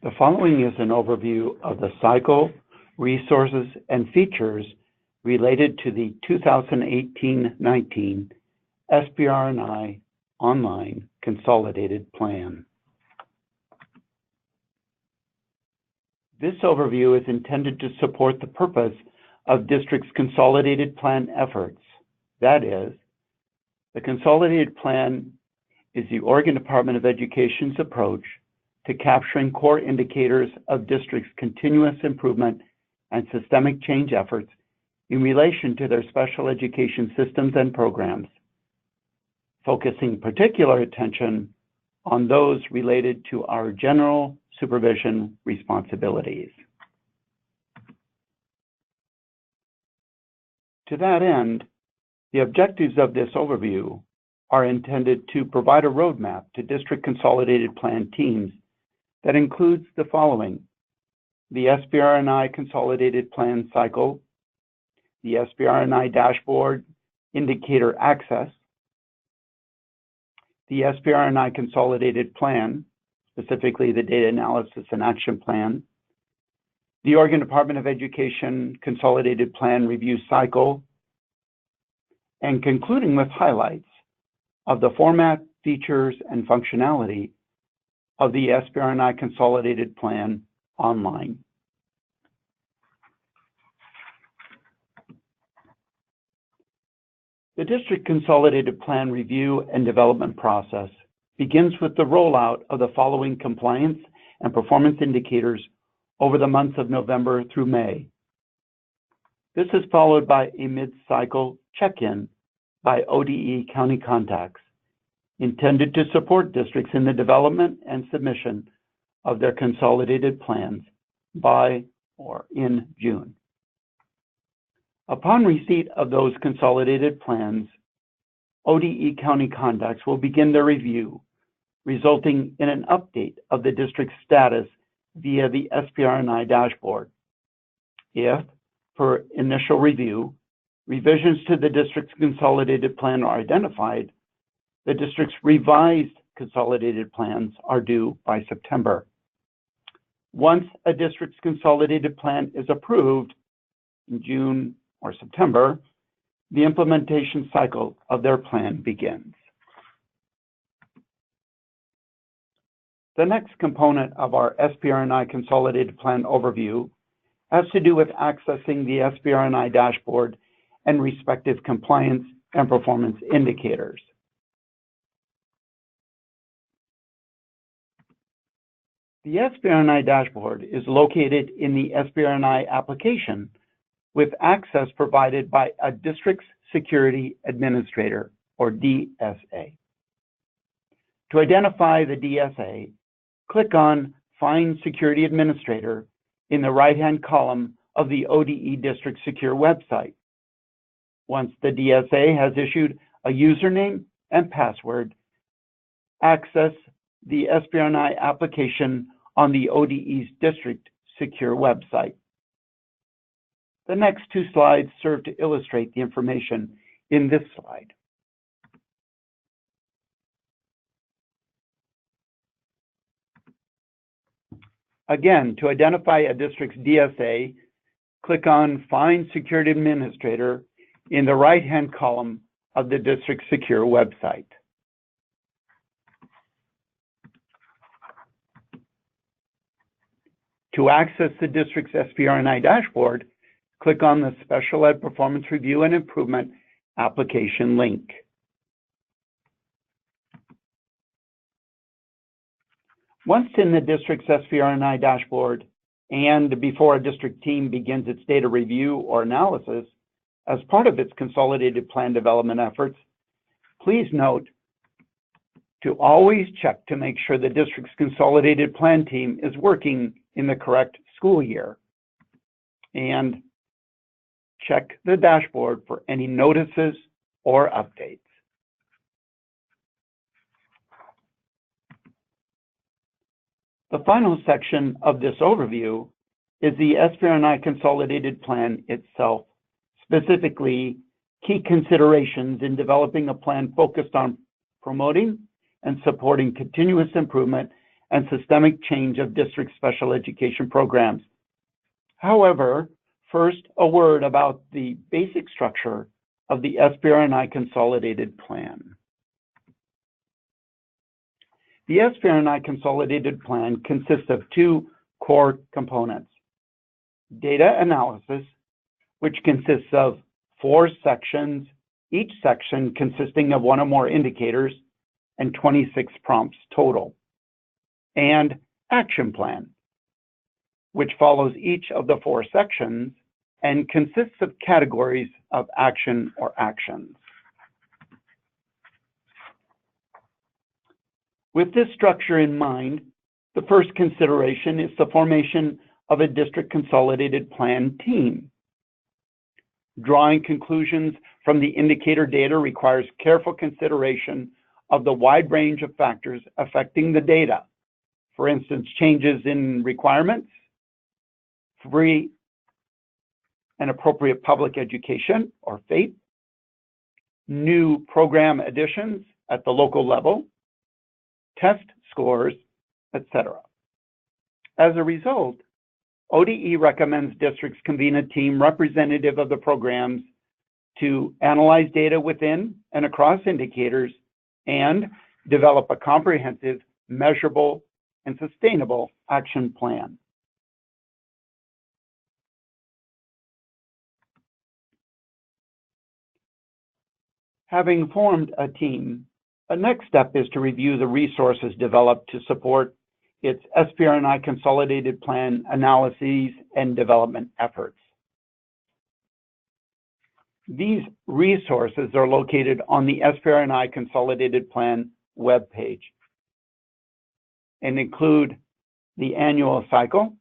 The following is an overview of the cycle, resources, and features related to the 2018-19 SPR&I Online Consolidated Plan. This overview is intended to support the purpose of district's consolidated plan efforts. That is, the consolidated plan is the Oregon Department of Education's approach to capturing core indicators of district's continuous improvement and systemic change efforts in relation to their special education systems and programs, focusing particular attention on those related to our general supervision responsibilities. To that end, the objectives of this overview are intended to provide a roadmap to district consolidated plan teams that includes the following: the SPR&I Consolidated Plan Cycle, the SPR&I Dashboard Indicator Access, the SPR&I Consolidated Plan, specifically the Data Analysis and Action Plan, the Oregon Department of Education Consolidated Plan Review Cycle, and concluding with highlights of the format, features, and functionality of the SPR&I Consolidated Plan Online. The District Consolidated Plan review and development process begins with the rollout of the following compliance and performance indicators over the months of November through May. This is followed by a mid-cycle check-in by ODE county contacts, intended to support districts in the development and submission of their consolidated plans by or in June. Upon receipt of those consolidated plans, ODE county contacts will begin their review, resulting in an update of the district's status via the SPR&I dashboard. If, for initial review, revisions to the district's consolidated plan are identified, the district's revised consolidated plans are due by September. Once a district's consolidated plan is approved in June or September, the implementation cycle of their plan begins. The next component of our SPR&I Consolidated Plan overview has to do with accessing the SPR&I dashboard and respective compliance and performance indicators. The SPR&I dashboard is located in the SPR&I application with access provided by a District's Security Administrator, or DSA. To identify the DSA, click on Find Security Administrator in the right-hand column of the ODE District Secure website. Once the DSA has issued a username and password, access the SPR&I application on the ODE's District Secure website. The next two slides serve to illustrate the information in this slide. Again, to identify a district's DSA, click on Find Security Administrator in the right-hand column of the District Secure website. To access the district's SPR&I dashboard, click on the Special Ed Performance Review and Improvement application link. Once in the district's SPR&I dashboard, and before a district team begins its data review or analysis as part of its consolidated plan development efforts, please note to always check to make sure the district's consolidated plan team is working in the correct school year, and check the dashboard for any notices or updates. The final section of this overview is the SPR&I Consolidated Plan itself, specifically key considerations in developing a plan focused on promoting and supporting continuous improvement and systemic change of district special education programs. However, first, a word about the basic structure of the SPR&I Consolidated Plan. The SPR&I Consolidated Plan consists of two core components: data analysis, which consists of 4 sections, each section consisting of 1 or more indicators and 26 prompts total, and action plan, which follows each of the 4 sections and consists of categories of action or actions. With this structure in mind, the first consideration is the formation of a district consolidated plan team. Drawing conclusions from the indicator data requires careful consideration of the wide range of factors affecting the data. For instance, changes in requirements, free and appropriate public education, or FAPE, new program additions at the local level, test scores, etc. As a result, ODE recommends districts convene a team representative of the programs to analyze data within and across indicators and develop a comprehensive, measurable, and sustainable action plan. Having formed a team, a next step is to review the resources developed to support its SPR&I Consolidated Plan analyses and development efforts. These resources are located on the SPR&I Consolidated Plan webpage and include the annual cycle,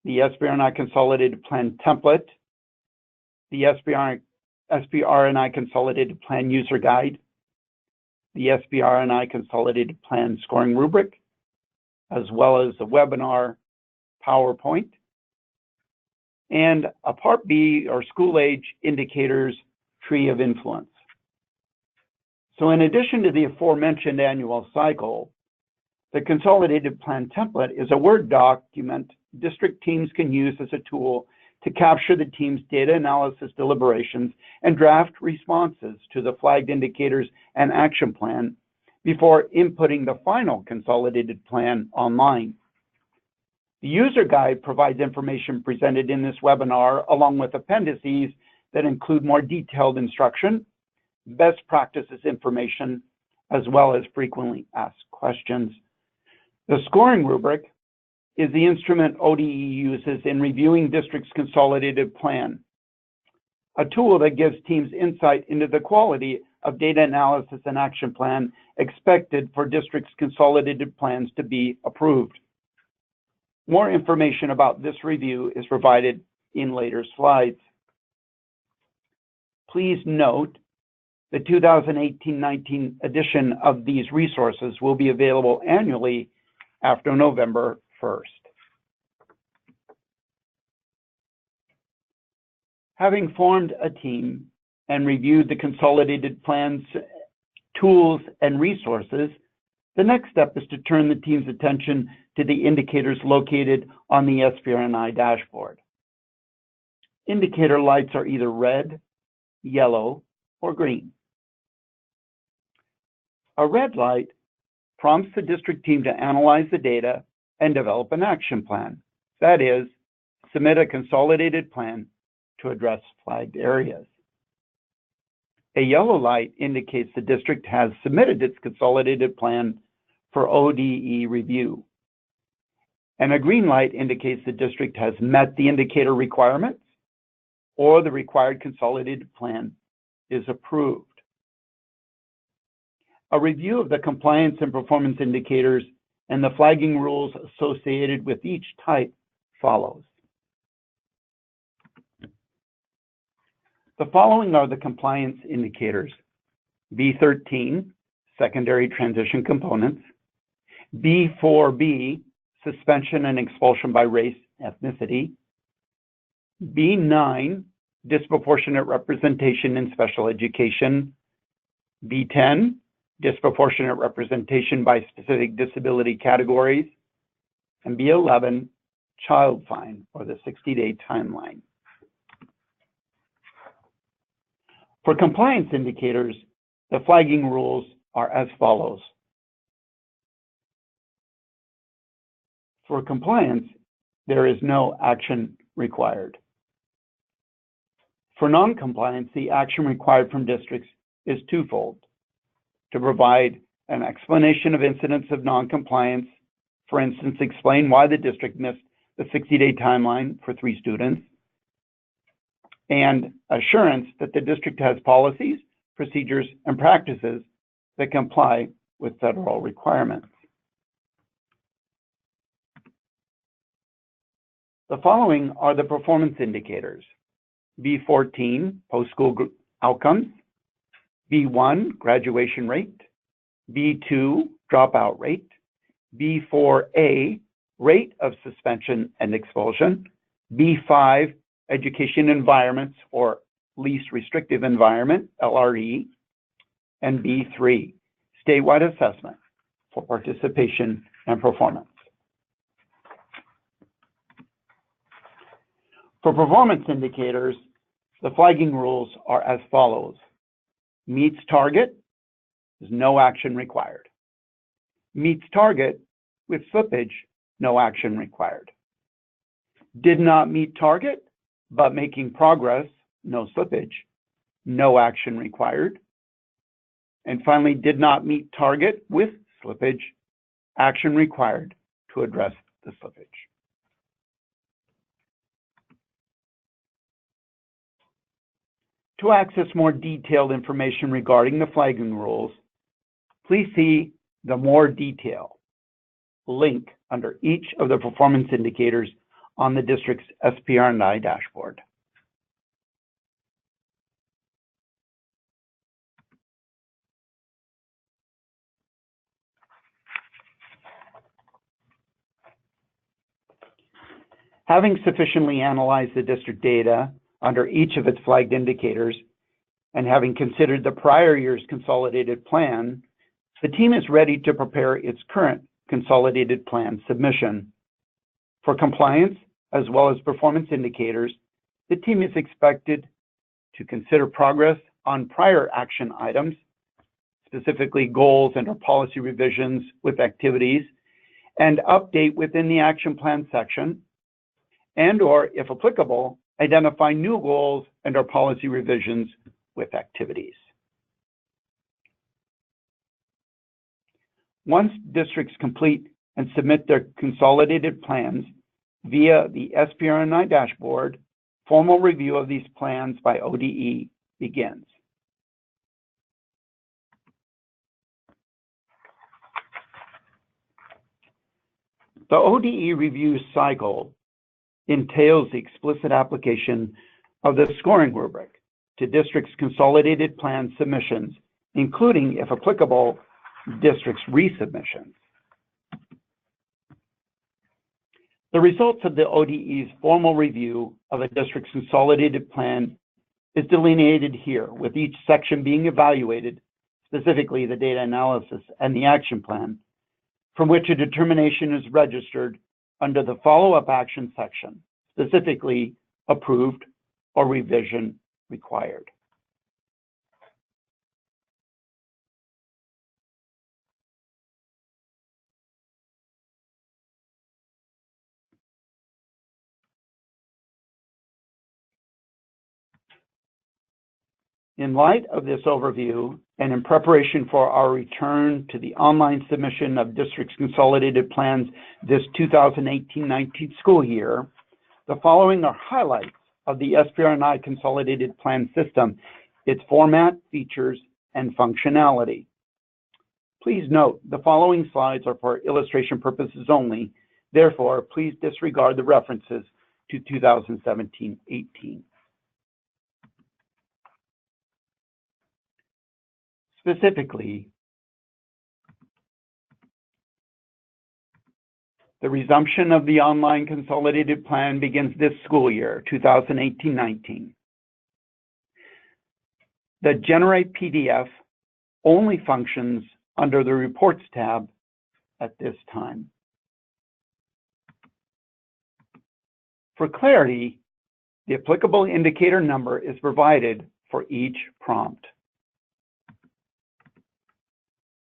the SPR&I Consolidated Plan template, the SPR&I Consolidated Plan user guide, the SPR&I Consolidated Plan scoring rubric, as well as the webinar PowerPoint, and a Part B or school age indicators tree of influence. So in addition to the aforementioned annual cycle, the Consolidated Plan template is a Word document district teams can use as a tool to capture the team's data analysis deliberations and draft responses to the flagged indicators and action plan before inputting the final consolidated plan online. The user guide provides information presented in this webinar along with appendices that include more detailed instruction, best practices information, as well as frequently asked questions. The scoring rubric is the instrument ODE uses in reviewing district's consolidated plan, a tool that gives teams insight into the quality of data analysis and action plan expected for district's consolidated plans to be approved. More information about this review is provided in later slides. Please note the 2018-19 edition of these resources will be available annually after November 1st. Having formed a team and reviewed the consolidated plans, tools, and resources, the next step is to turn the team's attention to the indicators located on the SPR&I dashboard. Indicator lights are either red, yellow, or green. A red light prompts the district team to analyze the data and develop an action plan. That is, submit a consolidated plan to address flagged areas. A yellow light indicates the district has submitted its consolidated plan for ODE review. And a green light indicates the district has met the indicator requirements or the required consolidated plan is approved. A review of the compliance and performance indicators and the flagging rules associated with each type follows. The following are the compliance indicators: B13, secondary transition components; B4B, suspension and expulsion by race, ethnicity; B9, disproportionate representation in special education; B10, disproportionate representation by specific disability categories, and B11, child fine, or the 60-day timeline. For compliance indicators, the flagging rules are as follows. For compliance, there is no action required. For non-compliance, the action required from districts is twofold: to provide an explanation of incidents of non-compliance, for instance, explain why the district missed the 60-day timeline for 3 students, and assurance that the district has policies, procedures, and practices that comply with federal requirements. The following are the performance indicators: B14, post-school outcomes; B1, graduation rate; B2, dropout rate; B4A, rate of suspension and expulsion; B5, education environments or least restrictive environment, LRE; and B3, statewide assessment for participation and performance. For performance indicators, the flagging rules are as follows. Meets target, is no action required. Meets target with slippage, no action required. Did not meet target, but making progress, no slippage, no action required. And finally, did not meet target with slippage, action required to address the slippage. To access more detailed information regarding the flagging rules, please see the More Detail link under each of the performance indicators on the district's SPR&I dashboard. Having sufficiently analyzed the district data under each of its flagged indicators, and having considered the prior year's consolidated plan, the team is ready to prepare its current consolidated plan submission. For compliance, as well as performance indicators, the team is expected to consider progress on prior action items, specifically goals and/or policy revisions with activities, and update within the action plan section, and/or, if applicable, identify new goals and/or policy revisions with activities. Once districts complete and submit their consolidated plans via the SPR&I dashboard, formal review of these plans by ODE begins. The ODE review cycle entails the explicit application of the scoring rubric to districts' consolidated plan submissions, including, if applicable, districts' resubmissions. The results of the ODE's formal review of a district's consolidated plan is delineated here, with each section being evaluated, specifically the data analysis and the action plan, from which a determination is registered under the follow-up action section, specifically approved or revision required. In light of this overview, and in preparation for our return to the online submission of districts' consolidated plans this 2018-19 school year, the following are highlights of the SPR&I Consolidated Plan System, its format, features, and functionality. Please note, the following slides are for illustration purposes only. Therefore, please disregard the references to 2017-18. Specifically, the resumption of the online consolidated plan begins this school year, 2018-19. The Generate PDF only functions under the Reports tab at this time. For clarity, the applicable indicator number is provided for each prompt.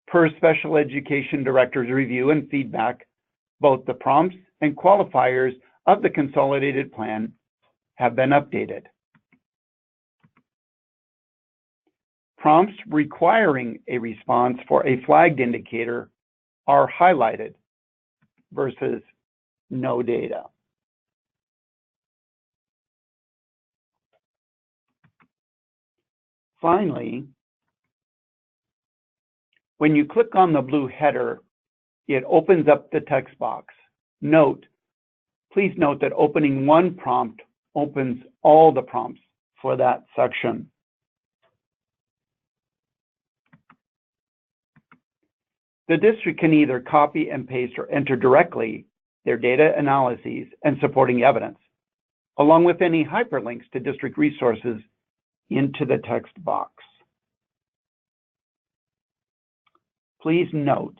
Per Special Education Director's review and feedback, both the prompts and qualifiers of the consolidated plan have been updated. Prompts requiring a response for a flagged indicator are highlighted versus no data. Finally, when you click on the blue header, it opens up the text box. Please note that opening one prompt opens all the prompts for that section. The district can either copy and paste or enter directly their data analyses and supporting evidence, along with any hyperlinks to district resources, into the text box. Please note,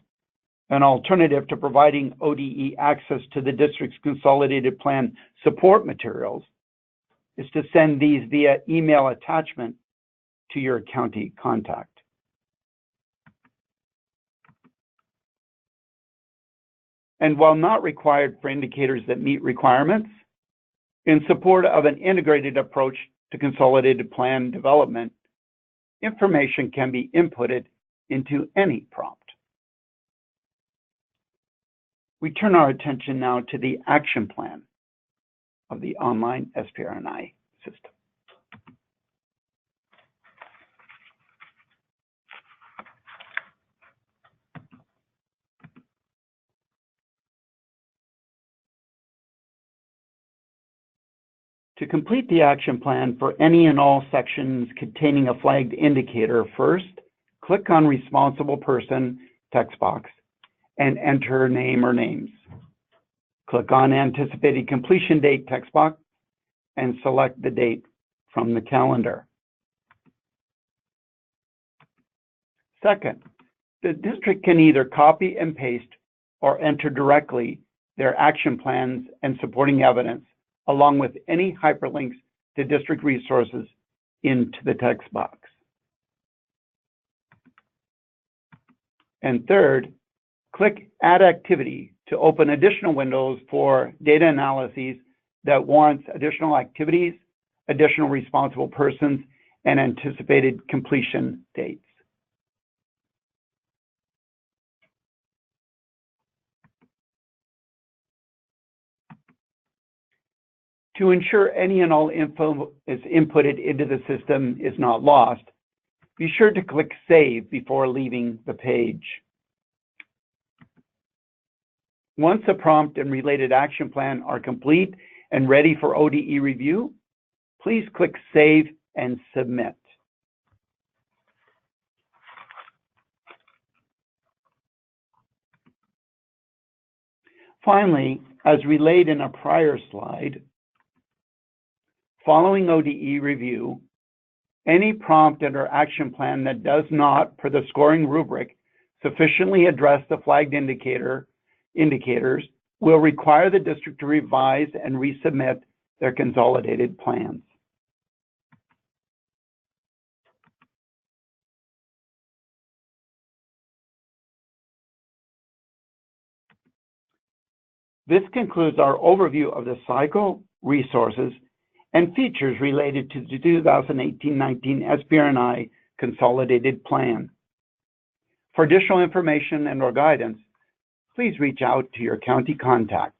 an alternative to providing ODE access to the district's consolidated plan support materials is to send these via email attachment to your county contact. And while not required for indicators that meet requirements, in support of an integrated approach to consolidated plan development, information can be inputted into any prompt. We turn our attention now to the action plan of the online SPR&I system. To complete the action plan for any and all sections containing a flagged indicator, first, click on Responsible Person text box and enter name or names. Click on Anticipated Completion Date text box and select the date from the calendar. Second, the district can either copy and paste or enter directly their action plans and supporting evidence, along with any hyperlinks to district resources, into the text box. And third, click Add Activity to open additional windows for data analyses that warrants additional activities, additional responsible persons, and anticipated completion dates. To ensure any and all info is inputted into the system is not lost, be sure to click Save before leaving the page. Once the prompt and related action plan are complete and ready for ODE review, please click Save and Submit. Finally, as relayed in a prior slide, following ODE review, any prompt and/or action plan that does not, per the scoring rubric, sufficiently address the flagged indicators will require the district to revise and resubmit their consolidated plans. This concludes our overview of the cycle, resources, and features related to the 2018-19 SPR&I Consolidated Plan. For additional information and/or guidance, please reach out to your county contact.